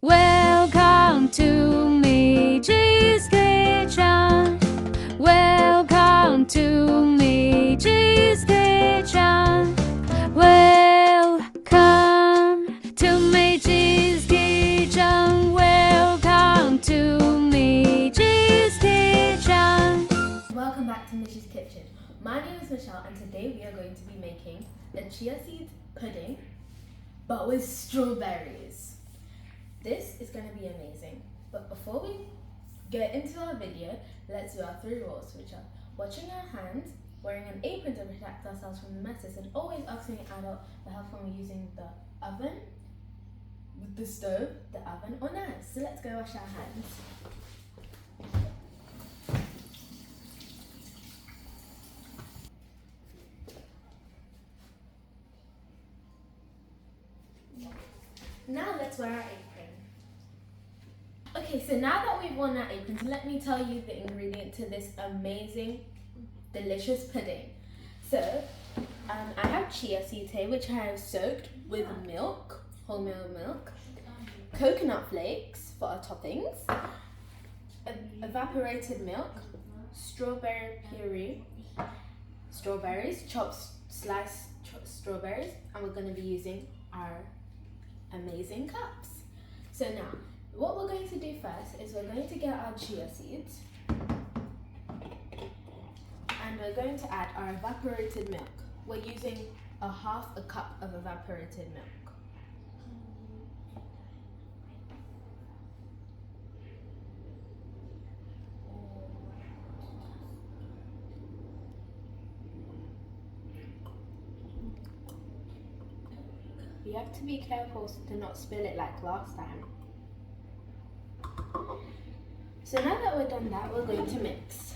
Welcome to Miji's Kitchen. Welcome to Miji's Kitchen. Welcome to Miji's Kitchen. Welcome to Miji's Kitchen. Welcome back to Miji's Kitchen. My name is Michelle and today we are going to be making a chia seed pudding but with strawberries. This is going to be amazing. But before we get into our video, let's do our 3 rules, which are washing our hands, wearing an apron to protect ourselves from the messes, and always asking an adult for help when we're using the oven, the stove, the oven, or knives. So let's go wash our hands. Now let's wear our apron. Okay, so now that we've worn our aprons, let me tell you the ingredient to this amazing, delicious pudding. So, I have chia seeds here, which I have soaked with milk, wholemeal milk, coconut flakes for our toppings, evaporated milk, strawberry puree, strawberries, sliced strawberries, and we're going to be using our amazing cups. So now, what we're going to do first is we're going to get our chia seeds and we're going to add our evaporated milk. We're using half a cup of evaporated milk. You have to be careful to not spill it like last time. So now that we're done that, we're going to mix.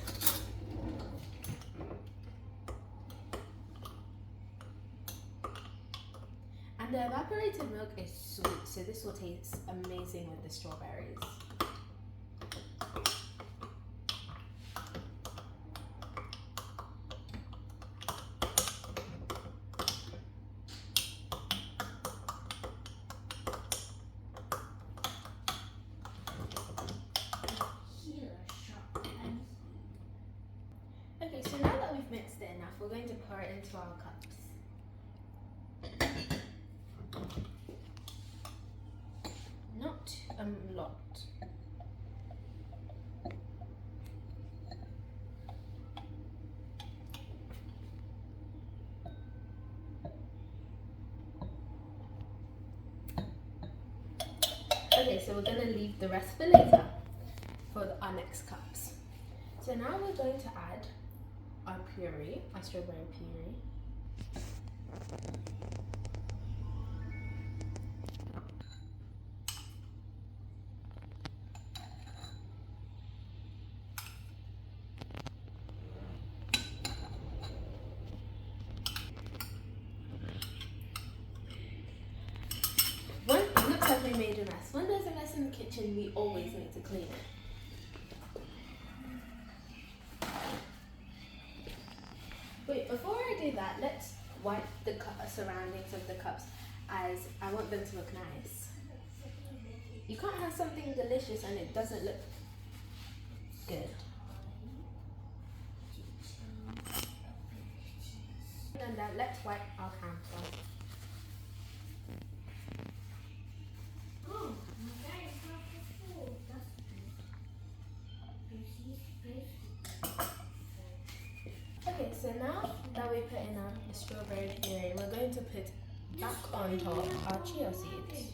And the evaporated milk is sweet, so this will taste amazing with the strawberries. Okay, so now that we've mixed it enough, we're going to pour it into our cups. Not a lot. Okay, so we're going to leave the rest for later for our next cups. So now we're going to add our puree, our strawberry puree. It looks like we made a mess. When there's a mess in the kitchen, we always need to clean it. Wait, before I do that, let's wipe the surroundings of the cups as I want them to look nice. You can't have something delicious and it doesn't look good. And then let's wipe our counter. Okay, so now that we put in our strawberry puree, we're going to put back on top our chia seeds.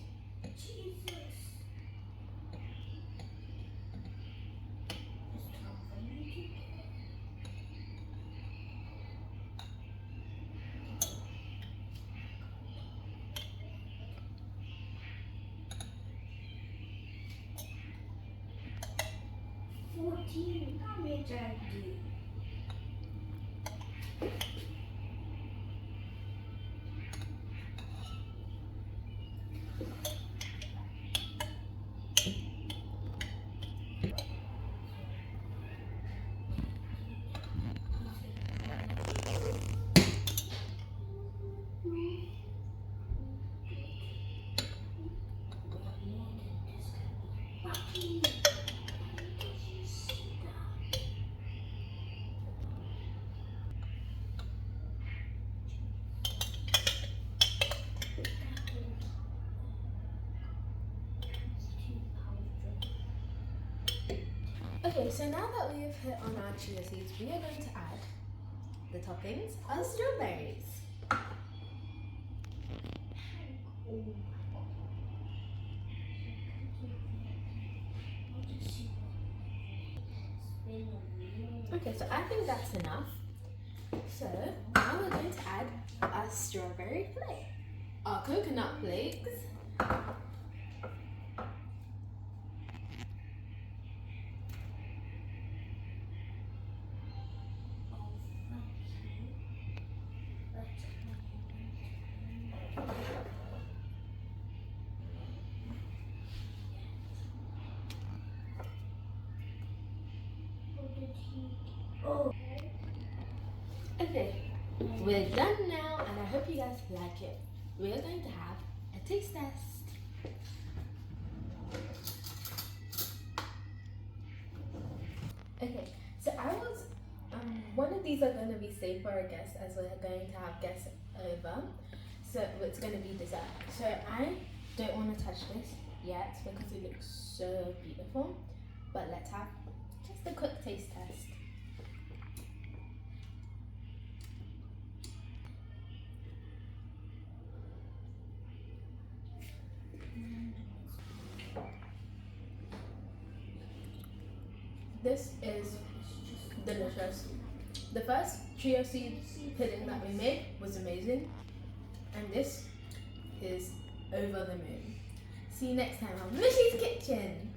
Okay, so now that we have hit on our chia seeds, we are going to add the toppings of strawberries. Okay, so I think that's enough. So now we're going to add our strawberry flake, our coconut flakes, Okay, we're done now and I hope you guys like it. We're going to have a taste test. Okay, so one of these are going to be safe for a guest as we're going to have guests over. So it's going to be dessert. So I don't want to touch this yet because it looks so beautiful. But let's have just a quick taste test. This is delicious. The first chia seed pudding that we made was amazing, and this is over the moon. See you next time on Mishy's Kitchen.